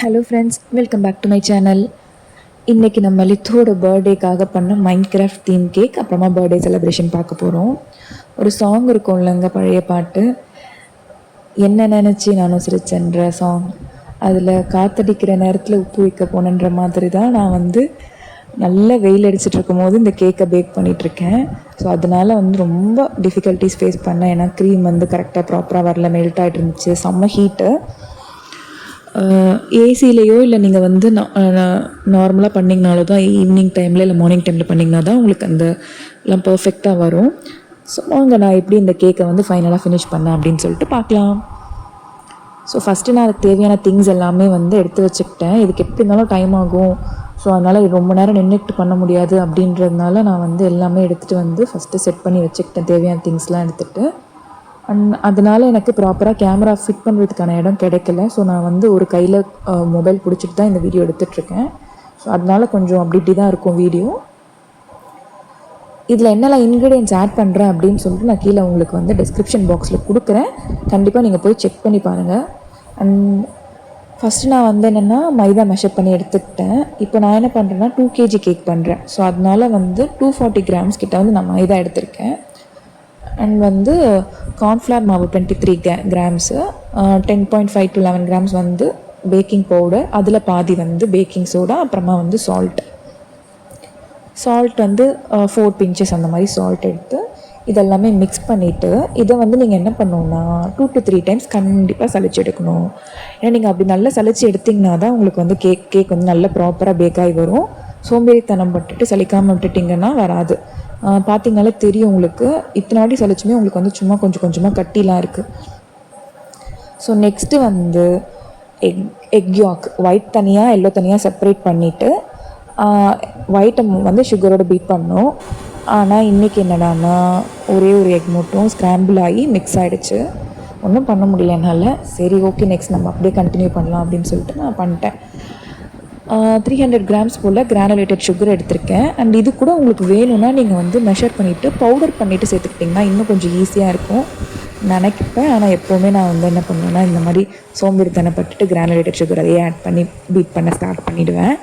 Hello friends, welcome back to my channel. இன்றைக்கி நம்ம லித்தோட பர்த்டேக்காக பண்ண மைண்ட் கிராஃப்ட் தீம் கேக், அப்புறமா பர்த்டே செலிப்ரேஷன் பார்க்க போகிறோம். ஒரு சாங் இருக்கும் இல்லைங்க, பழைய பாட்டு, என்ன நினச்சி நானும் சிரிச்சேன்ற சாங். அதில் காத்தடிக்கிற நேரத்தில் உப்பு வைக்க போனன்ற மாதிரி தான் நான் நல்ல வெயில் அடிச்சுட்டு இருக்கும் போது இந்த கேக்கை பேக் பண்ணிகிட்ருக்கேன். ஸோ அதனால் ரொம்ப டிஃபிகல்ட்டிஸ் ஃபேஸ் பண்ணேன். ஏன்னா க்ரீம் கரெக்டாக ப்ராப்பராக வரல, மெல்ட் ஆகிட்டு இருந்துச்சு, செம்ம ஹீட்டு. ஏசிலேயோ இல்லை நீங்கள் நார்மலாக பண்ணிங்கனாலோ தான், ஈவினிங் டைமில் இல்லை மார்னிங் டைமில் பண்ணிங்கன்னா தான் உங்களுக்கு எல்லாம் பர்ஃபெக்டாக வரும். ஸோ நான் எப்படி இந்த கேக்கை ஃபைனலாக ஃபினிஷ் பண்ணேன் அப்படின்னு சொல்லிட்டு பார்க்கலாம். ஸோ ஃபஸ்ட்டு நான் அதுக்கு தேவையான திங்ஸ் எல்லாமே எடுத்து வச்சுக்கிட்டேன். இதுக்கு எப்படி இருந்தாலும் டைம் ஆகும், ஸோ அதனால் ரொம்ப நேரம் நின்றுட்டு பண்ண முடியாது அப்படின்றதுனால நான் எல்லாமே எடுத்துகிட்டு ஃபஸ்ட்டு செட் பண்ணி வச்சுக்கிட்டேன், தேவையான திங்ஸ்லாம் எடுத்துகிட்டு. அதனால் எனக்கு ப்ராப்பராக கேமரா ஃபிட் பண்ணுறதுக்கான இடம் கிடைக்கல. ஸோ நான் ஒரு கையில் மொபைல் பிடிச்சிட்டு தான் இந்த வீடியோ எடுத்துகிட்ருக்கேன். ஸோ அதனால் கொஞ்சம் அப்படி தான் இருக்கும் வீடியோ. இதில் என்னெல்லாம் இன்க்ரீடியன்ட்ஸ் ஆட் பண்ணுறேன் அப்படின்னு சொல்லிட்டு நான் கீழே உங்களுக்கு டிஸ்கிரிப்ஷன் பாக்ஸில் கொடுக்குறேன். கண்டிப்பாக நீங்கள் போய் செக் பண்ணி பாருங்கள். அண்ட் ஃபஸ்ட்டு நான் என்னென்னா மைதா மெஷர் பண்ணி எடுத்துக்கிட்டேன். இப்போ நான் என்ன பண்ணுறேன்னா 2 kg கேக் பண்ணுறேன். ஸோ அதனால் 240 grams கிட்ட நான் மைதா எடுத்திருக்கேன். அண்ட் கார்ன்ஃப்ளவர் மாவு 23 grams, 10.5 to 11 grams baking powder, அதில் பாதி பேக்கிங் சோடா, அப்புறமா சால்ட் 4 pinches அந்த மாதிரி சால்ட் எடுத்து இதெல்லாமே மிக்ஸ் பண்ணிவிட்டு இதை நீங்கள் என்ன பண்ணணுன்னா 2 to 3 times கண்டிப்பாக சளிச்சு எடுக்கணும். ஏன்னா நீங்கள் அப்படி நல்லா சளிச்சு எடுத்திங்கன்னா தான் உங்களுக்கு கேக் நல்லா ப்ராப்பராக பேக்காகி வரும். சோம்பேறித்தனம் பட்டுட்டு சலிக்காமல் விட்டுட்டிங்கன்னா வராது. பார்த்திங்கனாலே தெரியும் உங்களுக்கு, இத்தனை வாட்டி சளிச்சுமே உங்களுக்கு சும்மா கொஞ்சம் கொஞ்சமாக கட்டிலாம் இருக்குது. ஸோ நெக்ஸ்ட்டு எக் யாக், ஒயிட் தனியாக எல்லோ தனியாக செப்பரேட் பண்ணிவிட்டு ஒயிட்டை சுகரோட பீட் பண்ணோம். ஆனால் இன்றைக்கி என்னடானா ஒரே ஒரு எக் மட்டும் ஸ்க்ராம்பிள் ஆகி மிக்ஸ் ஆகிடுச்சு. ஒன்றும் பண்ண முடியல என்னால். சரி, ஓகே, நெக்ஸ்ட் நம்ம அப்படியே கண்டினியூ பண்ணலாம் அப்படின்னு சொல்லிட்டு நான் பண்ணிட்டேன். 300 grams போல் கிரானுலேட்டட் சுகர் எடுத்திருக்கேன். அண்ட் இது கூட உங்களுக்கு வேணும்னா நீங்கள் மெஷர் பண்ணிவிட்டு பவுடர் பண்ணிவிட்டு சேர்த்துக்கிட்டிங்கன்னா இன்னும் கொஞ்சம் ஈஸியாக இருக்கும் நினைப்பேன். ஆனால் எப்போவுமே நான் என்ன பண்ணுவேன்னா இந்த மாதிரி சோம்பேறித்தனப்பட்டுட்டு கிரானுலேட்டட் சுகர் அதையே ஆட் பண்ணி பீட் பண்ண ஸ்டார்ட் பண்ணிவிடுவேன்.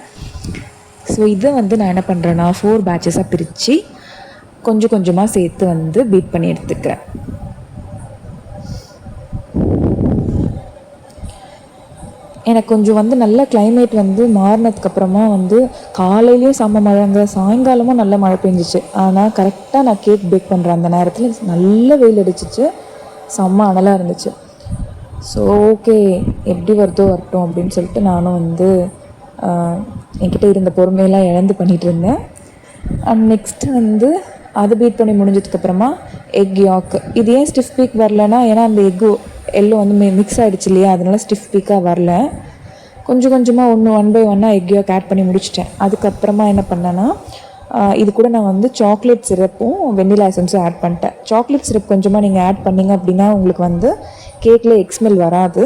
ஸோ இதை நான் என்ன பண்ணுறேன்னா 4 batches பிரித்து கொஞ்சம் கொஞ்சமாக சேர்த்து பீட் பண்ணி எடுத்துக்கிறேன். எனக்கு கொஞ்சம் நல்ல கிளைமேட் மாறினதுக்கப்புறமா காலையிலையும் செம்ம மழைங்க, சாயங்காலமும் நல்ல மழை பெஞ்சிச்சு. ஆனால் கரெக்டாக நான் கேக் பேக் பண்ணுற அந்த நேரத்தில் நல்ல வெயில் அடிச்சிச்சு, செம்ம அனலாக இருந்துச்சு. ஸோ ஓகே, எப்படி வருதோ வரட்டும் அப்படின்னு சொல்லிட்டு நானும் என்கிட்ட இருந்த பொறுமையெல்லாம் இழந்து பண்ணிகிட்டு இருந்தேன். அண்ட் நெக்ஸ்ட்டு அதை பீட் பண்ணி முடிஞ்சதுக்கப்புறமா எக் யாக். இது ஏன் ஸ்டிஃப் பீக் வரலன்னா, ஏன்னா அந்த எக்கு எல்லோ மிக்ஸ் ஆகிடுச்சு இல்லையா, அதனால ஸ்டிஃப் பீக்காக வரல. கொஞ்சம் கொஞ்சமாக ஒன் பை ஒன்னாக எக் யாக் ஆட் பண்ணி முடிச்சிட்டேன். அதுக்கப்புறமா என்ன பண்ணேன்னா இது கூட நான் சாக்லேட் சிரப்பும் வெண்ணிலா எசன்ஸும் ஆட் பண்ணிட்டேன். சாக்லேட் சிரப் கொஞ்சமாக நீங்கள் ஆட் பண்ணிங்க அப்படின்னா உங்களுக்கு கேக்கில் எக் ஸ்மெல் வராது.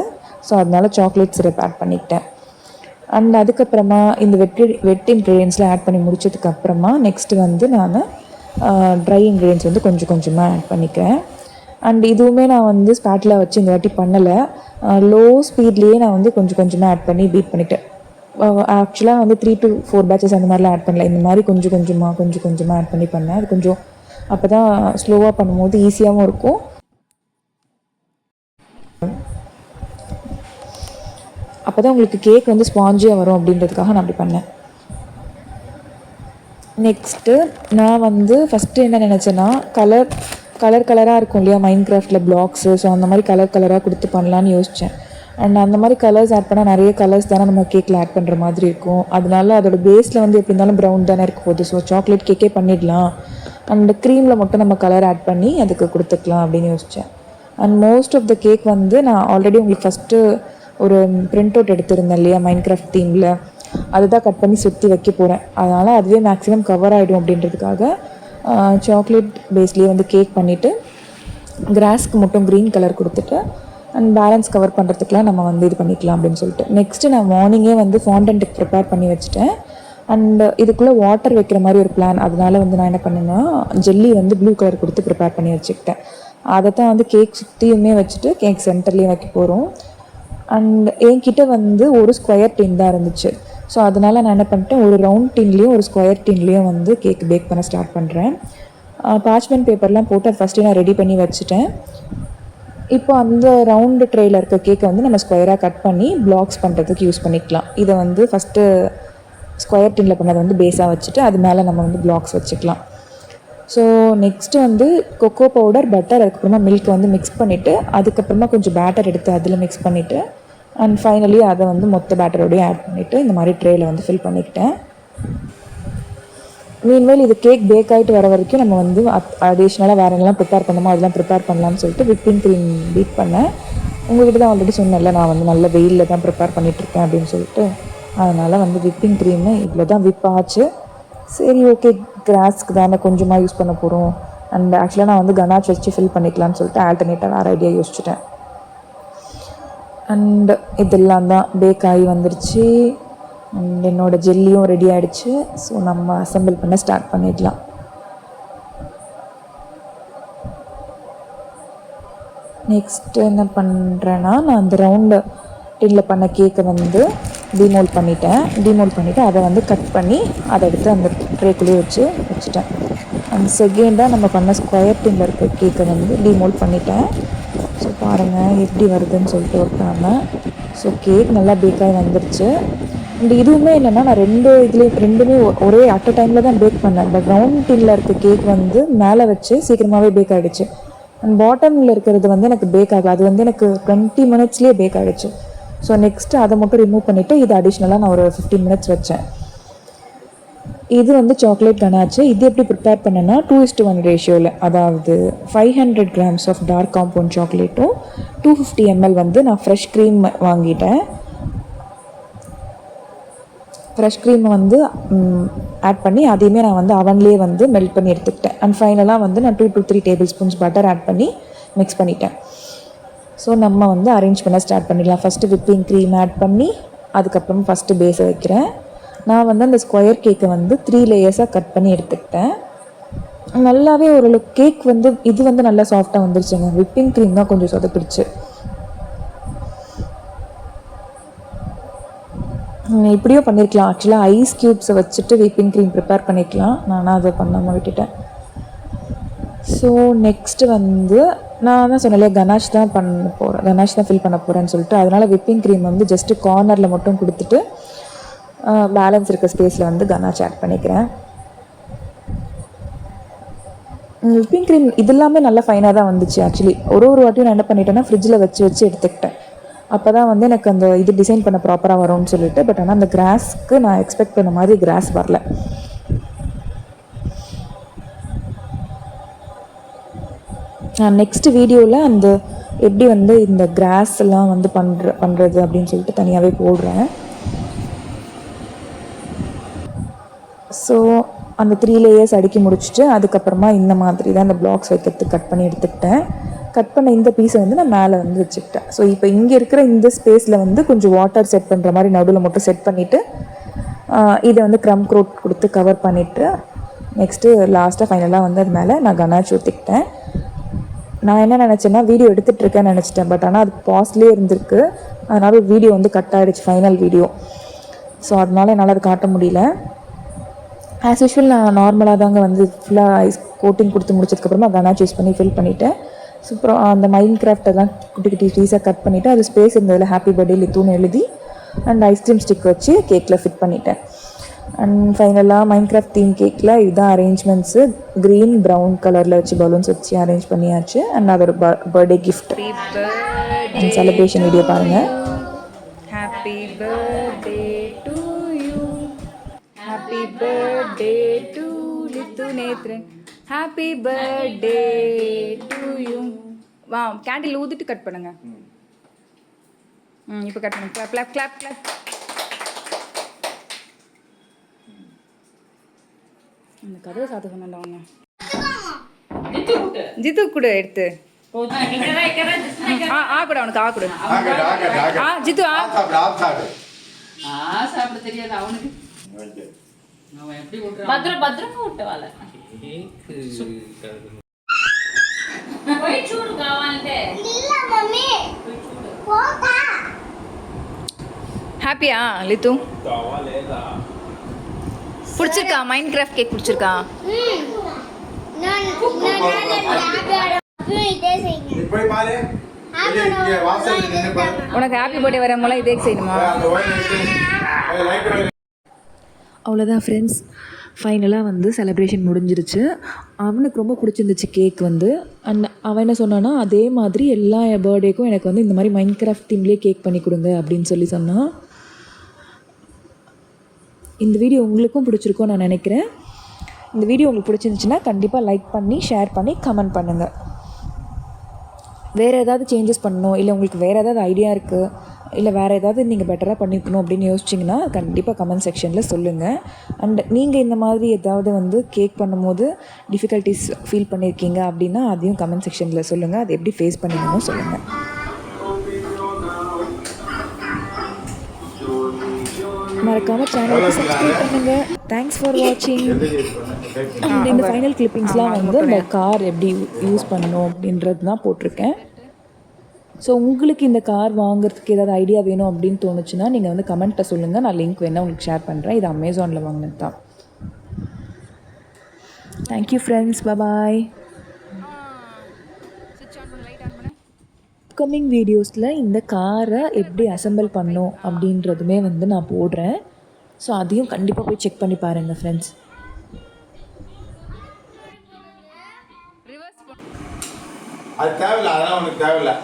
ஸோ அதனால சாக்லேட் சிரப் ஆட் பண்ணிக்கிட்டேன். அண்ட் அதுக்கப்புறமா இந்த வெட் இன்க்ரீடியன்ஸ்லாம் ஆட் பண்ணி முடிச்சதுக்கப்புறமா நெக்ஸ்ட்டு நான் ட்ரை இன்க்ரீடியன்ஸ் கொஞ்சம் கொஞ்சமாக ஆட் பண்ணிக்கிறேன். அண்ட் இதுவுமே நான் ஸ்பாட்டில் வச்சு இந்த வாட்டி பண்ணலை, லோ ஸ்பீட்லேயே நான் கொஞ்சம் கொஞ்சமாக ஆட் பண்ணி பீட் பண்ணிட்டேன். ஆக்சுவலாக 3 to 4 batches அந்த மாதிரிலாம் ஆட் பண்ணல, இந்த மாதிரி கொஞ்சம் கொஞ்சமாக ஆட் பண்ணி பண்ணேன். அது கொஞ்சம் அப்போ தான் ஸ்லோவாக பண்ணும்போது ஈஸியாகவும் இருக்கும். அப்போ தான் உங்களுக்கு கேக் ஸ்பாஞ்சியாக வரும் அப்படின்றதுக்காக நான் அப்படி பண்ணேன். நெக்ஸ்ட்டு நான் ஃபஸ்ட்டு என்ன நினச்சேன்னா கலராக இருக்கும் இல்லையா மைண்ட் கிராஃப்டில் பிளாக்ஸு, ஸோ அந்த மாதிரி கலராக கொடுத்து பண்ணலான்னு யோசித்தேன். அண்ட் அந்த மாதிரி கலர்ஸ் ஆட் பண்ணால் நிறைய கலர்ஸ் தானே நம்ம கேக்கில் ஆட் பண்ணுற மாதிரி இருக்கும். அதனால அதோட பேஸில் எப்படி இருந்தாலும் ப்ரௌன் தானே இருக்க போகுது. ஸோ சாக்லேட் கேக்கே பண்ணிடலாம், அண்ட் க்ரீமில் மட்டும் நம்ம கலர் ஆட் பண்ணி அதுக்கு கொடுத்துக்கலாம் அப்படின்னு யோசித்தேன். And most of the cake நான் ஆல்ரெடி உங்களுக்கு ஃபஸ்ட்டு ஒரு பிரிண்ட் அவுட் எடுத்திருந்தேன் இல்லையா மைண்ட் கிராஃப்ட் தீமில், அதுதான் கட் பண்ணி சுற்றி வைக்க போகிறேன். அதனால் அதுவே மேக்ஸிமம் கவர் ஆகிடும் அப்படின்றதுக்காக சாக்லேட் பேஸ்லேயே கேக் பண்ணிவிட்டு கிராஸ்க்கு மட்டும் க்ரீன் கலர் கொடுத்துட்டு அண்ட் பேலன்ஸ் கவர் பண்ணுறதுக்குலாம் நம்ம இது பண்ணிக்கலாம் அப்படின்னு சொல்லிட்டு நெக்ஸ்ட்டு நான் மார்னிங்கே ஃபாண்டன்ட்டுக்கு ப்ரிப்பேர் பண்ணி வச்சுட்டேன். அண்ட் இதுக்குள்ளே வாட்டர் வைக்கிற மாதிரி ஒரு பிளான். அதனால் நான் என்ன பண்ணேன்னா ஜெல்லி ப்ளூ கலர் கொடுத்து ப்ரிப்பேர் பண்ணி வச்சுக்கிட்டேன். அதை தான் கேக் சுற்றியுமே வச்சுட்டு கேக் சென்டர்லேயும் வைக்க போகிறோம். அண்ட் என்கிட்ட வந்து ஒரு ஸ்கொயர் டின் தான் இருந்துச்சு. ஸோ அதனால் நான் என்ன பண்ணிட்டேன், ஒரு ரவுண்ட் டின்லேயும் ஒரு ஸ்கொயர் டின்லேயும் வந்து கேக் பேக் பண்ண ஸ்டார்ட் பண்ணுறேன். பார்ச்மெண்ட் பேப்பர்லாம் போட்டு அது ஃபஸ்ட்டு நான் ரெடி பண்ணி வச்சுட்டேன். இப்போ அந்த ரவுண்டு ட்ரேயில் இருக்க கேக்கை வந்து நம்ம ஸ்கொயராக கட் பண்ணி பிளாக்ஸ் பண்ணுறதுக்கு யூஸ் பண்ணிக்கலாம். இதை வந்து ஃபஸ்ட்டு ஸ்கொயர் டின்னில் பண்ணதை வந்து பேஸாக வச்சுட்டு அது மேலே நம்ம வந்து பிளாக்ஸ் வச்சுக்கலாம். ஸோ நெக்ஸ்ட்டு வந்து கொக்கோ பவுடர், பட்டர், அதுக்கப்புறமா மில்க் வந்து மிக்ஸ் பண்ணிவிட்டு அதுக்கப்புறமா கொஞ்சம் பேட்டர் எடுத்து அதில் மிக்ஸ் பண்ணிவிட்டு அண்ட் ஃபைனலி அதை வந்து மொத்த பேட்டரோடையும் ஆட் பண்ணிவிட்டு இந்த மாதிரி ட்ரேயில் வந்து ஃபில் பண்ணிக்கிட்டேன். மீன்வேல் இது கேக் பேக் ஆகிட்டு வர வரைக்கும் நம்ம வந்து அடிஷ்னலாக வேறு என்னெல்லாம் ப்ரிப்பேர் பண்ணணுமோ அதெல்லாம் ப்ரிப்பேர் பண்ணலாம்னு சொல்லிட்டு விப்பிங் க்ரீம் பீட் பண்ணேன். உங்கள்கிட்ட தான் ஆல்ரெடி சொன்னேன்ல, நான் வந்து நல்ல வெயிலில் தான் ப்ரிப்பேர் பண்ணிகிட்ருக்கேன் அப்படின்னு சொல்லிட்டு. அதனால் வந்து விப்பிங் க்ரீமு இவ்வளோ தான் விப் ஆச்சு. சரி ஓகே, கிராஸ்க்கு தானே கொஞ்சமாக யூஸ் பண்ண போகிறோம். அண்ட் ஆக்சுவலாக நான் வந்து கனாச் வச்சு ஃபில் பண்ணிக்கலாம்னு சொல்லிட்டு ஆல்டர்னேட்டாக வேறு ஐடியா யோசிச்சுட்டேன். அண்ட் இதெல்லாம் தான் பேக் ஆகி வந்துருச்சு. அண்ட் என்னோடய ஜெல்லியும் ரெடி ஆகிடுச்சு. ஸோ நம்ம அசம்பிள் பண்ண ஸ்டார்ட் பண்ணிடலாம். நெக்ஸ்ட்டு என்ன பண்ணுறேன்னா, நான் அந்த ரவுண்டு டின்னில் பண்ண கேக்கை வந்து டிமோல்ட் பண்ணிவிட்டு அதை வந்து கட் பண்ணி அதை எடுத்து அந்த ட்ரேக்குள்ளேயே வச்சுட்டேன். அண்ட் செகண்டாக நம்ம பண்ண ஸ்கொயர் டின்னில் இருக்க கேக்கை வந்து டிமோல்ட் பண்ணிட்டேன். ஸோ பாருங்கள் எப்படி வருதுன்னு சொல்லிட்டு ஒருத்தாம. ஸோ கேக் நல்லா பேக்காகி வந்துருச்சு. அண்ட் இதுவுமே என்னென்னா, நான் ரெண்டுமே ஒரே அட் அ டைமில் தான் பேக் பண்ணேன். பட் ரவுண்ட் டின்னில் இருக்க கேக் வந்து மேலே வச்சு சீக்கிரமாகவே பேக் ஆகிடுச்சு. அண்ட் பாட்டமில் இருக்கிறது வந்து எனக்கு பேக் ஆகலை. அது வந்து எனக்கு 20 மினிட்ஸ்லேயே பேக் ஆகிடுச்சு. ஸோ நெக்ஸ்ட்டு அதை மட்டும் ரிமூவ் பண்ணிவிட்டு இது அடிஷ்னலாக நான் ஒரு 15 மினிட்ஸ் வச்சேன். இது வந்து சாக்லேட் கனாச்சு. இது எப்படி ப்ரிப்பேர் பண்ணேன்னா 2:1 ரேஷியோவில், அதாவது 500 கிராம்ஸ் ஆஃப் டார்க் காம்பவுண்ட் சாக்லேட்டும் 250 ml வந்து நான் ஃப்ரெஷ் க்ரீம் வாங்கிட்டேன். ஃப்ரெஷ் க்ரீமை வந்து ஆட் பண்ணி அதையுமே நான் வந்து அவன்லேயே வந்து மெல்ட் பண்ணி எடுத்துக்கிட்டேன். அண்ட் ஃபைனலாக வந்து நான் 2 to 3 tablespoons butter add பண்ணி மிக்ஸ் பண்ணிட்டேன். ஸோ நம்ம வந்து அரேஞ்ச் பண்ண ஸ்டார்ட் பண்ணிடலாம். ஃபஸ்ட்டு விப்பிங் க்ரீம் ஆட் பண்ணி அதுக்கப்புறம் ஃபஸ்ட்டு பேஸை வைக்கிறேன். நான் வந்து அந்த ஸ்கொயர் கேக்கை வந்து 3 லேயர்ஸாக கட் பண்ணி எடுத்துக்கிட்டேன். நல்லாவே ஓரளவுக்கு கேக் வந்து இது வந்து நல்லா சாஃப்டாக வந்துருச்சுங்க. விப்பிங் க்ரீம் தான் கொஞ்சம் சொதப்பிடுச்சு. இப்படியும் பண்ணியிருக்கலாம். ஆக்சுவலாக ஐஸ் க்யூப்ஸை வச்சுட்டு விப்பிங் க்ரீம் ப்ரிப்பேர் பண்ணிக்கலாம். நான் அதை பண்ணாமல் விட்டுட்டேன். ஸோ நெக்ஸ்ட்டு வந்து நான் தான் சொன்னேன், கனாஷ் தான் ஃபில் பண்ண போகிறேன்னு சொல்லிட்டு. அதனால் விப்பிங் க்ரீம் வந்து ஜஸ்ட்டு கார்னரில் மட்டும் கொடுத்துட்டு பேலன்ஸ் இருக்க ஸ்பேஸில் வந்து கனாஷ் ஆட் பண்ணிக்கிறேன். விப்பிங் க்ரீம் இது எல்லாமே நல்லா ஃபைனாக தான் வந்துச்சு. ஆக்சுவலி ஒரு வாட்டியும் நான் என்ன பண்ணிட்டேன்னா ஃப்ரிட்ஜில் வச்சு எடுத்துக்கிட்டேன். அப்போ தான் வந்து எனக்கு அந்த இது டிசைன் பண்ண ப்ராப்பராக வரும்னு சொல்லிட்டு. பட் ஆனால் அந்த கிராஸ்க்கு நான் எக்ஸ்பெக்ட் பண்ண மாதிரி கிராஸ் வரல. நான் நெக்ஸ்ட் வீடியோவில் அந்த எப்படி வந்து இந்த கிராஸ் எல்லாம் வந்து பண்ணுறது அப்படின்னு சொல்லிட்டு தனியாகவே போடுறேன். ஸோ அந்த 3 லேயர்ஸ் அடுக்கி முடிச்சுட்டு அதுக்கப்புறமா இந்த மாதிரி தான் அந்த பிளாக்ஸ் வைக்கிறதுக்கு கட் பண்ணி எடுத்துக்கிட்டேன். கட் பண்ண இந்த பீஸை வந்து நான் மேலே வந்து வச்சுக்கிட்டேன். ஸோ இப்போ இங்கே இருக்கிற இந்த ஸ்பேஸில் வந்து கொஞ்சம் வாட்டர் செட் பண்ணுற மாதிரி நடுவில் மட்டும் செட் பண்ணிவிட்டு இதை வந்து க்ரம் கோட் கொடுத்து கவர் பண்ணிவிட்டு நெக்ஸ்ட்டு லாஸ்ட்டாக ஃபைனலாக வந்து அது மேலே நான் கனாச் ஊற்றிக்கிட்டேன். நான் என்ன நினச்சேன்னா வீடியோ எடுத்துகிட்ருக்கேன்னு நினச்சிட்டேன். பட் ஆனால் அது பாஸ்லேயே இருந்திருக்கு. அதனால் வீடியோ வந்து கட் ஆகிடுச்சு, ஃபைனல் வீடியோ. ஸோ அதனால் என்னால் அது காட்ட முடியல. ஆஸ் யூஷுவல் நான் நார்மலாக தாங்க வந்து ஃபுல்லாக ஐஸ் கோட்டிங் கொடுத்து முடிச்சதுக்கப்புறமா கனாச் யூஸ் பண்ணி ஃபில் பண்ணிவிட்டேன். ஸோ அப்புறம் அந்த மைண்ட் கிராஃப்டெல்லாம் குட்டி பீஸாக கட் பண்ணிவிட்டு அது ஸ்பேஸ் இருந்ததில் ஹாப்பி பர்த்டே லித்துன்னு எழுதி அண்ட் ஐஸ்கிரீம் ஸ்டிக் வச்சு கேக்கில் ஃபிட் பண்ணிட்டேன். அண்ட் ஃபைனலாக மைண்ட் கிராஃப்ட் தீம் கேக்கில் இதுதான் அரேஞ்ச்மெண்ட்ஸு. க்ரீன் ப்ரௌன் கலரில் வச்சு பலூன்ஸ் வச்சு அரேஞ்ச் பண்ணியாச்சு. அண்ட் அதோட birthday gift and celebration video பாருங்கள். Happy birthday to you, happy birthday to Lithu Nethran, happy birthday to you. வா கேண்டில் ஊதிட்டு கட் பண்ணுங்க. இப்போ கட் பண்ணுங்க. Clap clap clap clap. இந்த கதவை சாத்த சொன்னாங்க. ஜித்து கூட எடுத்து கூட அவனுக்கு ஆ கொடு. ஜித்து சாப்பிட தெரியாது அவனுக்கு. భద్రంగా ఉంటావాల పోయి చూడు కావాలంటే. ஹாப்பியா லித்து? பிடிச்சிருக்கா மைண்ட் கிராஃப்ட் கேக் பிடிச்சிருக்கா? உனக்கு ஹாப்பி பர்த்டே வரவங்களாம் இதே செய்யணுமா? அவ்வளோதான் ஃப்ரெண்ட்ஸ், ஃபைனலாக வந்து செலிப்ரேஷன் முடிஞ்சிருச்சு. அவனுக்கு ரொம்ப பிடிச்சிருந்துச்சு கேக் வந்து. அவன் என்ன சொன்னான்னா, அதே மாதிரி எல்லா பர்த்டேக்கும் எனக்கு வந்து இந்த மாதிரி மைண்ட் கிராஃப்ட் தீம்லேயே கேக் பண்ணி கொடுங்க அப்படின்னு சொன்னான். இந்த வீடியோ உங்களுக்கும் பிடிச்சிருக்கோன்னு நான் நினைக்கிறேன். இந்த வீடியோ உங்களுக்கு பிடிச்சிருந்துச்சுன்னா கண்டிப்பாக லைக் பண்ணி ஷேர் பண்ணி கமெண்ட் பண்ணுங்கள். வேறு ஏதாவது சேஞ்சஸ் பண்ணணும், இல்லை உங்களுக்கு வேறு ஏதாவது ஐடியா இருக்குது, இல்லை வேறு ஏதாவது நீங்கள் பெட்டராக பண்ணிக்கணும் அப்படின்னு யோசிச்சிங்கன்னா கண்டிப்பாக கமெண்ட் செக்ஷனில் சொல்லுங்கள். அண்ட் நீங்கள் இந்த மாதிரி ஏதாவது வந்து கேக் பண்ணும்போது டிஃபிகல்ட்டிஸ் ஃபீல் பண்ணியிருக்கீங்க அப்படின்னா அதையும் கமெண்ட் செக்ஷனில் சொல்லுங்கள். அதை எப்படி ஃபேஸ் பண்ணிக்கணும் சொல்லுங்கள். மறக்காமல் சேனலுக்கு சப்ஸ்கிரைப் பண்ணுங்கள். தேங்க்ஸ் ஃபார் வாட்சிங். இந்த ஃபைனல் கிளிப்பிங்ஸ்லாம் வந்து இந்த கார் எப்படி யூஸ் பண்ணணும் அப்படின்றது தான் போட்டிருக்கேன். ஸோ உங்களுக்கு இந்த கார் வாங்குறதுக்கு ஏதாவது ஐடியா வேணும் அப்படின்னு தோணுச்சுன்னா நீங்கள் வந்து கமெண்ட்டில் சொல்லுங்கள். நான் லிங்க் வேணால் உங்களுக்கு ஷேர் பண்ணுறேன். இது அமேசானில் வாங்கினது தான். தேங்க்யூ ஃப்ரெண்ட்ஸ், பாய். அப்கமிங் வீடியோஸில் இந்த காரை எப்படி அசெம்பிள் பண்ணோம் அப்படின்றதுமே வந்து நான் போடுறேன். ஸோ அதையும் கண்டிப்பாக போய் செக் பண்ணி பாருங்கள் ஃப்ரெண்ட்ஸ். அது தேவையில்லை, அதெல்லாம் உனக்கு தேவையில்லை.